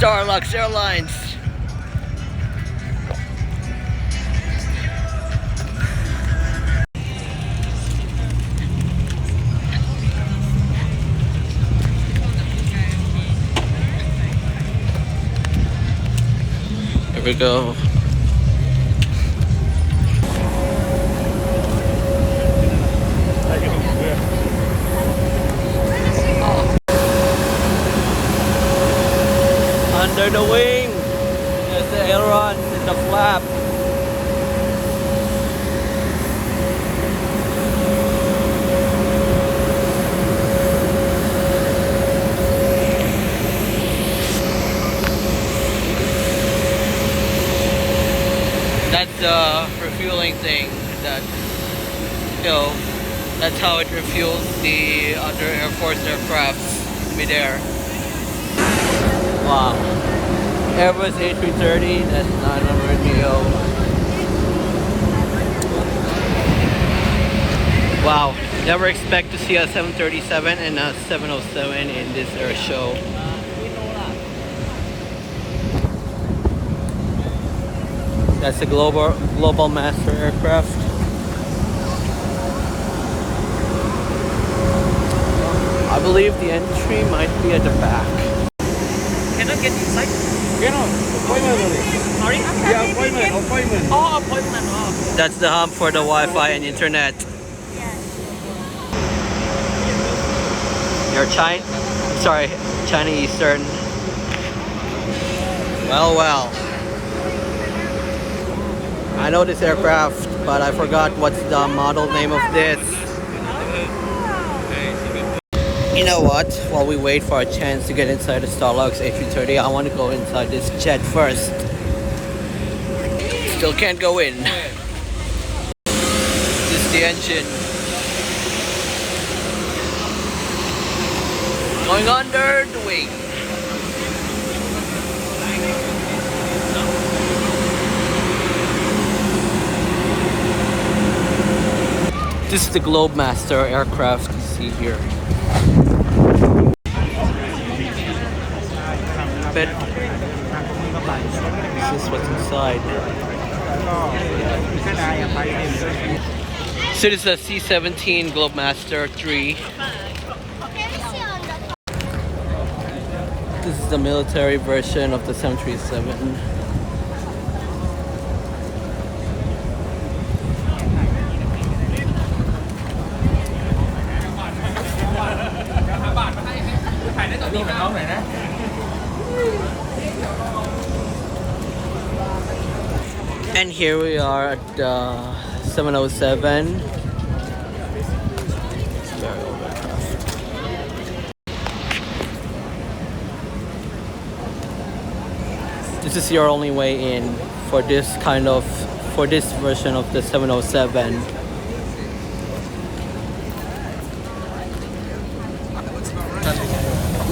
Starlux Airlines. Here we go. Under the wing, there's the ailerons and the flap. That's the refueling thing that, you know, that's how it refuels the other Air Force aircrafts midair. Wow. Airbus A330, that's 941. Wow. Never expect to see a 737 and a 707 in this air show. That's the Globemaster aircraft. I believe the entry might be at the back. Cannot get inside? Cannot. Appointment only. Sorry? Yeah, appointment. Oh, appointment. Oh. That's the hub for the Wi-Fi and internet. You're Chinese Eastern. Well. I know this aircraft, but I forgot what's the model name of this. You know what? While we wait for a chance to get inside the Starlux A330, I want to go inside this jet first. Still can't go in. This is the engine. Going under the wing. This is the Globemaster aircraft you see here. But this is what's inside. So this is a C-17 Globemaster III. This is the military version of the 737. And here we are at the 707. It's a very old aircraft. This is your only way in for this version of the 707.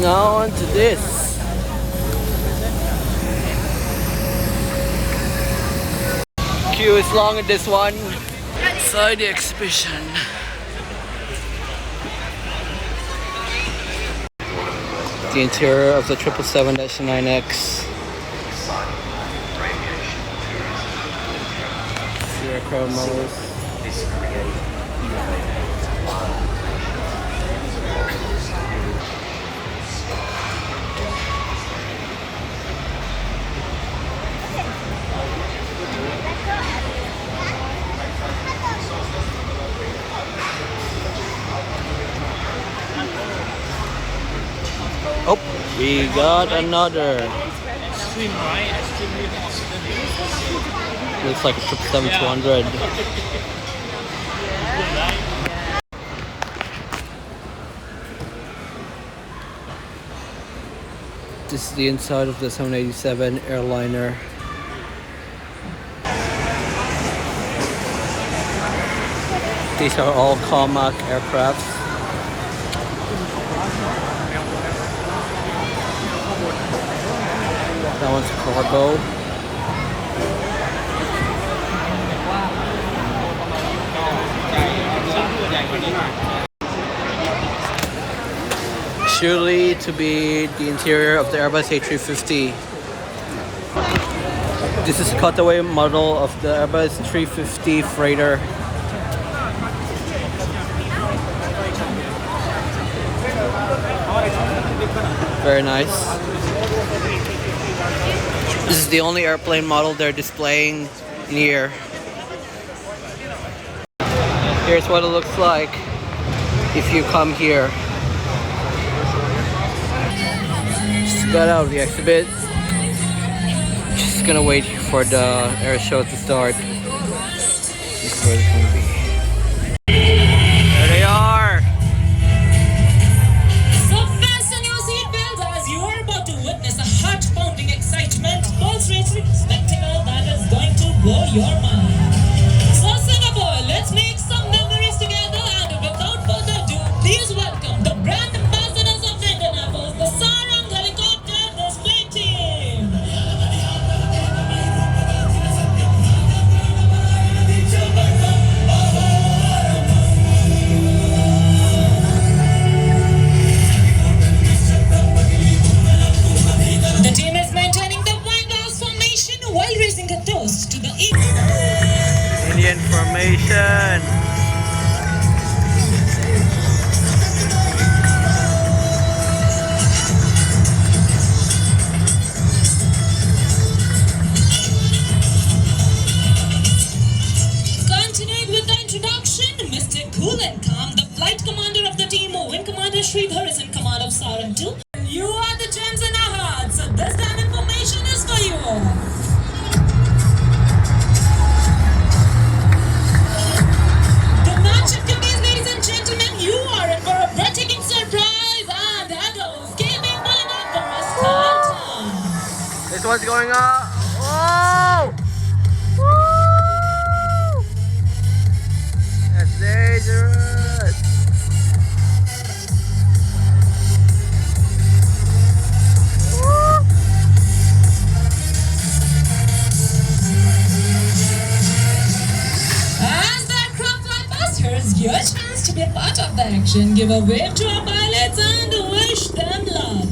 Now on to this. Queue is long in this one. Inside the exhibition. The interior of the 777-9X. Aircraft models. Oh, we got another. Looks like a 777-200. This is the inside of the 787 airliner. These are all Comac aircrafts. That one's cargo. surely to be the interior of the Airbus A350. This is a cutaway model of the Airbus A350 freighter. Very nice. This is the only airplane model they're displaying in here. Here's what it looks like if you come here. Just got out of the exhibit. Just gonna wait for the air show to start. This is where it's gonna be. There they are! So fasten your seatbelts as you are about to witness a heart-pounding excitement, pulse-racing spectacle that is going to blow your mind. So Singapore, let's make some memories together, and without further ado, please welcome the brand ambassadors of Indianapolis, the Sarang helicopter display team. The team is maintaining the wine glass formation while raising a toast to the Indian formation. Continuing with the introduction, Mr. Cool and Calm, the flight commander of the team, Wing Commander Freigher is in command of Sarang 2. You are the gems in our hearts, so this damn information is for you. The match of today's, ladies and gentlemen, you are in for a breathtaking surprise, and that goes gaming lineup for a start time. This one's going up. Oh! Woo! That's dangerous. Woo! As the aircraft fly past, here's your chance to be a part of the action. Give a wave to our pilots and wish them luck.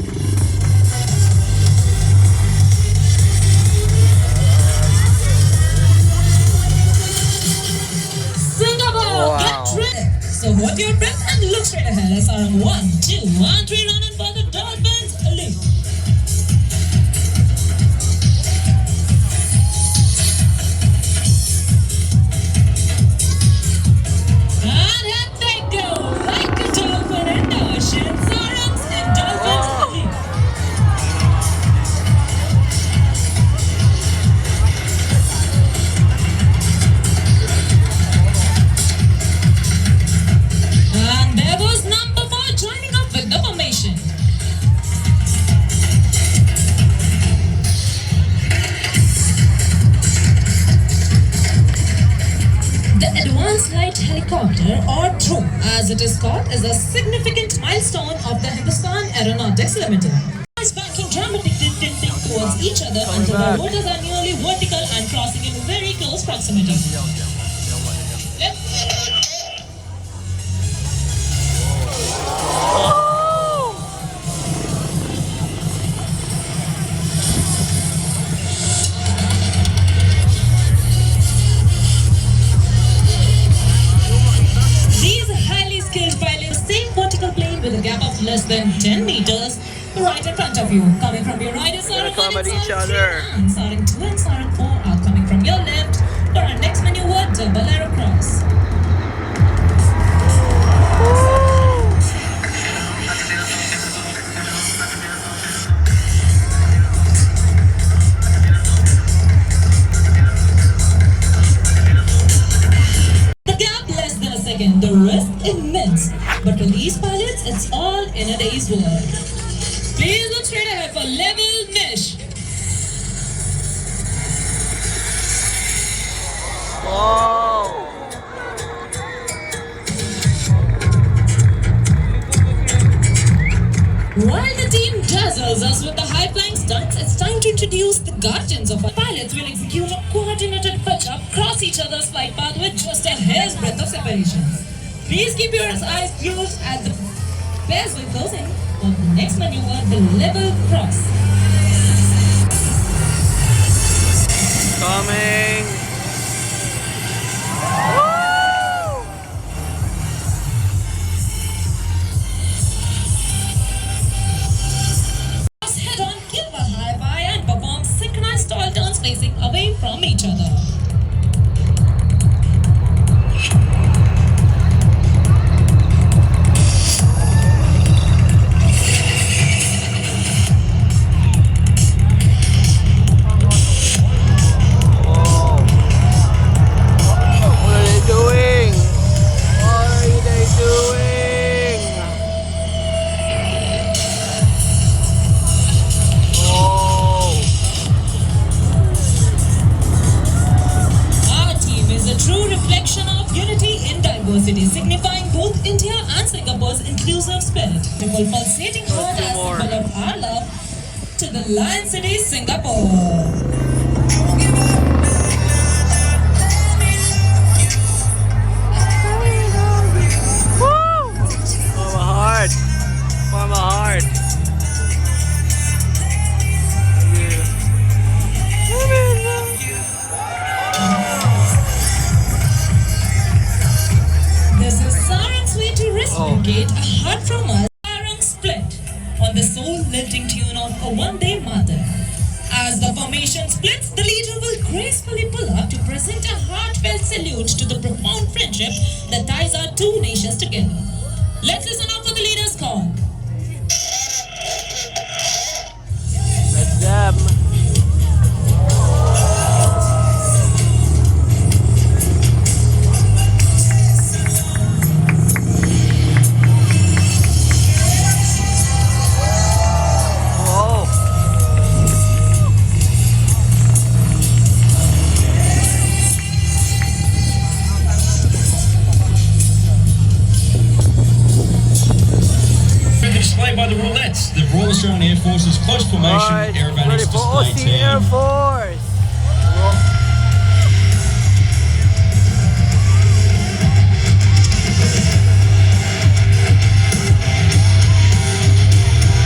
Singapore, Wow. get ready. So hold your breath and look straight ahead as our 1, 2, 1, 3 running for the Dolphins lead. And here they go, like a dolphin in the ocean, Sarang's and Dolphins lead. And there was number 4 joining up with the formation. The Advanced Light Helicopter, or DROHE as it is called, is a significant milestone of the Hindustan Aeronautics Limited. It's backing dramatically tilting towards each other until the rotors are nearly vertical and crossing in very close proximity. These highly skilled pilots stay in vertical plane with a gap of less than 10 meters right in front of you. Coming from your right is Sarang come 1 at and each Sarang 3 other. and Sarang 2 and Sarang 4 are coming from your left for our next maneuver, double arrow cross. The gap less than a second, the risk immense. But for these pilots, it's all in a day's work. Please look straight ahead for level mesh. Whoa! While the team dazzles us with the high-flying stunts, it's time to introduce the guardians of our pilots will execute a coordinated pitch-up across each other's flight path with just a hair's breadth of separation. Please keep your eyes closed as the pairs will closing. for the next maneuver, the level cross. Coming. Cross head on, give a high five and perform synchronized tall turns facing away from each other. Signifying both India and Singapore's inclusive spirit. The pulsating heart as symbol of our love to the Lion City, Singapore. For my heart. For my heart. This is Sarang's way to reciprocate a heart from us. Sarang split on the soul-lifting tune of a one-day mother. As the formation splits, the leader will gracefully pull up to present a heartfelt salute to the profound friendship that ties our two nations together. Let's listen out for the leader's call. That's them. By the Roulettes, the Royal Australian Air Force's close formation aerodynamics display team. Air Force.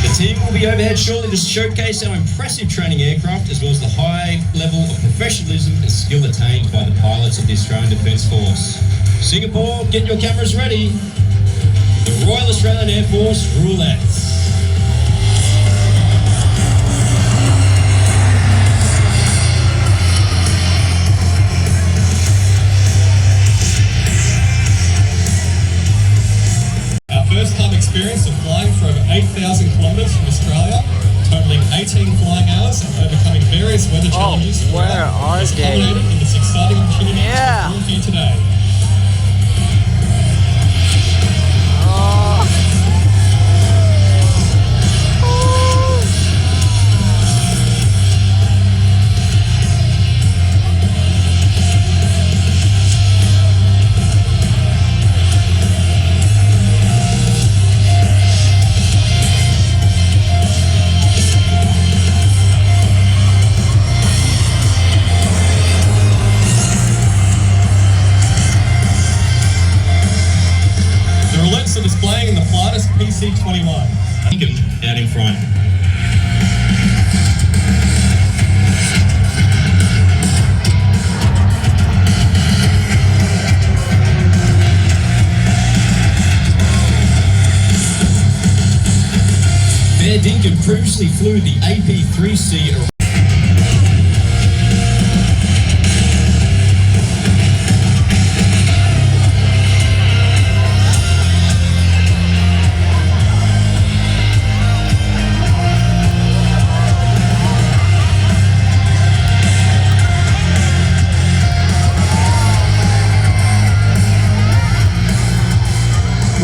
The team will be overhead shortly to showcase our impressive training aircraft as well as the high level of professionalism and skill attained by the pilots of the Australian Defence Force. Singapore, get your cameras ready. The Royal Australian Air Force Roulettes. Our first club experience of flying for over 8,000 kilometres from Australia, totaling 18 flying hours and overcoming various weather challenges. Where are has they? culminated in this exciting opportunity to perform for you today. Are displaying in the Plaza PC-21. Out in front. Bear Dinkin previously flew the AP3C.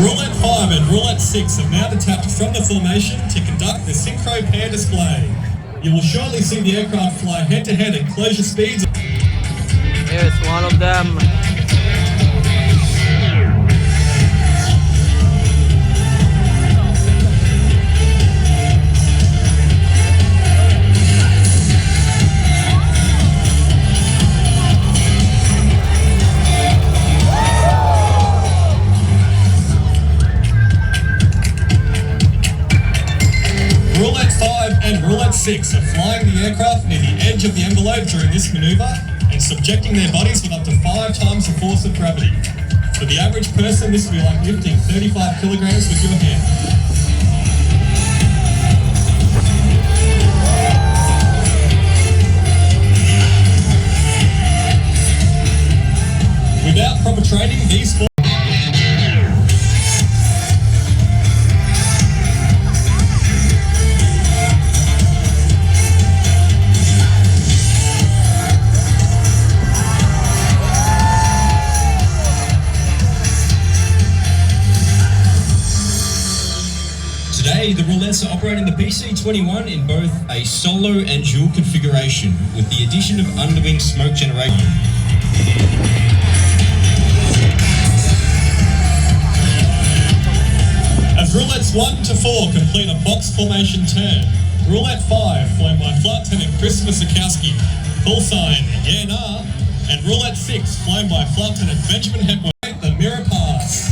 Roulette 5 and Roulette 6 have now detached from the formation to conduct the synchro pair display. You will shortly see the aircraft fly head-to-head at closure speeds. Here's one of them. maneuver and subjecting their bodies with up to 5 times the force of gravity. For the average person, this would be like lifting 35 kilograms with your hand. Without proper training, these four Today, the Roulettes are operating the PC-21 in both a solo and dual configuration, with the addition of underwing smoke generation. As Roulettes 1 to 4 complete a box formation turn, Roulette 5, flown by Flight Lieutenant Chris Sikowski, call sign Yana, and Roulette 6, flown by Flight Lieutenant Benjamin Hepworth, the mirror pass.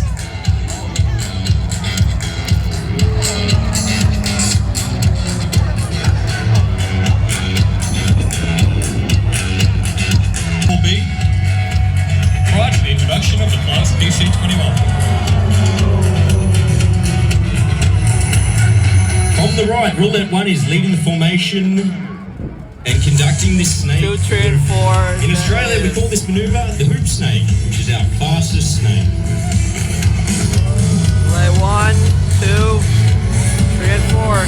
Prior to the introduction of the Plaza PC-21. From the right, Roulette 1 is leading the formation and conducting this snake. 2, 3, and 4. In Australia, we call this maneuver the hoop snake, which is our fastest snake. Play 1, 2, 3, and 4.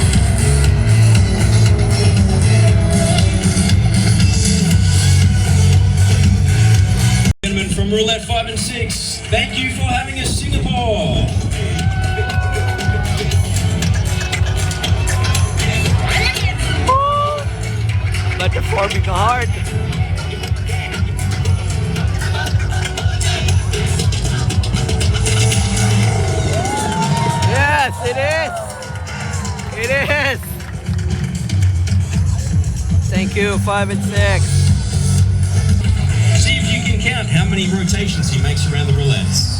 Gentlemen from Roulette 5 and 6, thank you for having us, Singapore. Let the 4 be hard. Yes, it is. It is. Thank you, 5 and 6. See if you can count how many rotations he makes around the roulettes.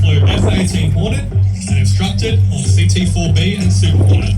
F-18 Hornet and instructed on CT-4B and Super Hornet.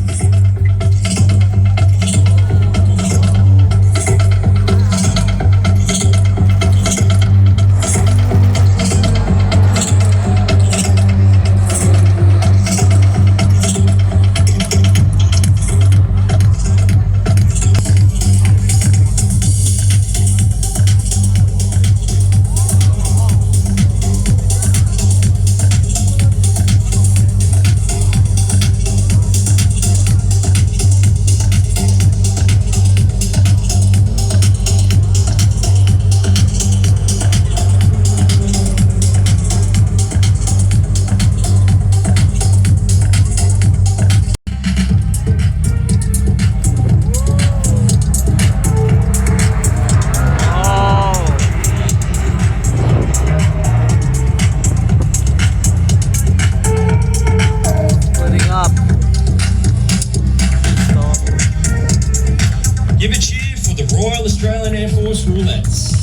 Give a cheer for the Royal Australian Air Force Roulettes.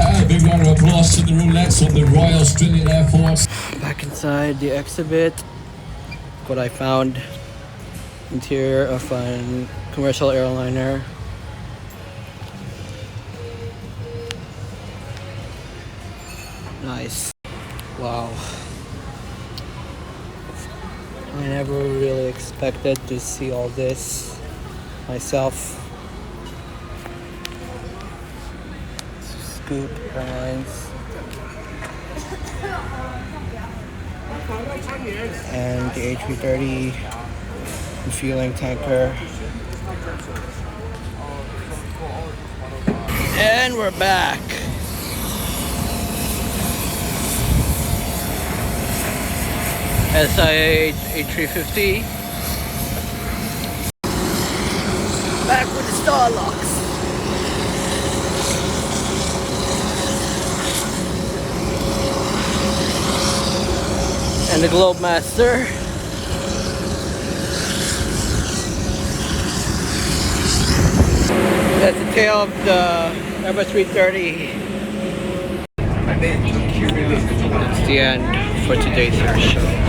A big round of applause to the Roulettes of the Royal Australian Air Force. Back inside the exhibit, what I found. Interior of a commercial airliner. Nice. Wow. I never really expected to see all this myself. Scoop Airlines. And the A330 refueling tanker. And we're back. A350. Back with the Starlux. And the Globemaster. That's the tail of the Airbus A330. That's the end for today's airshow.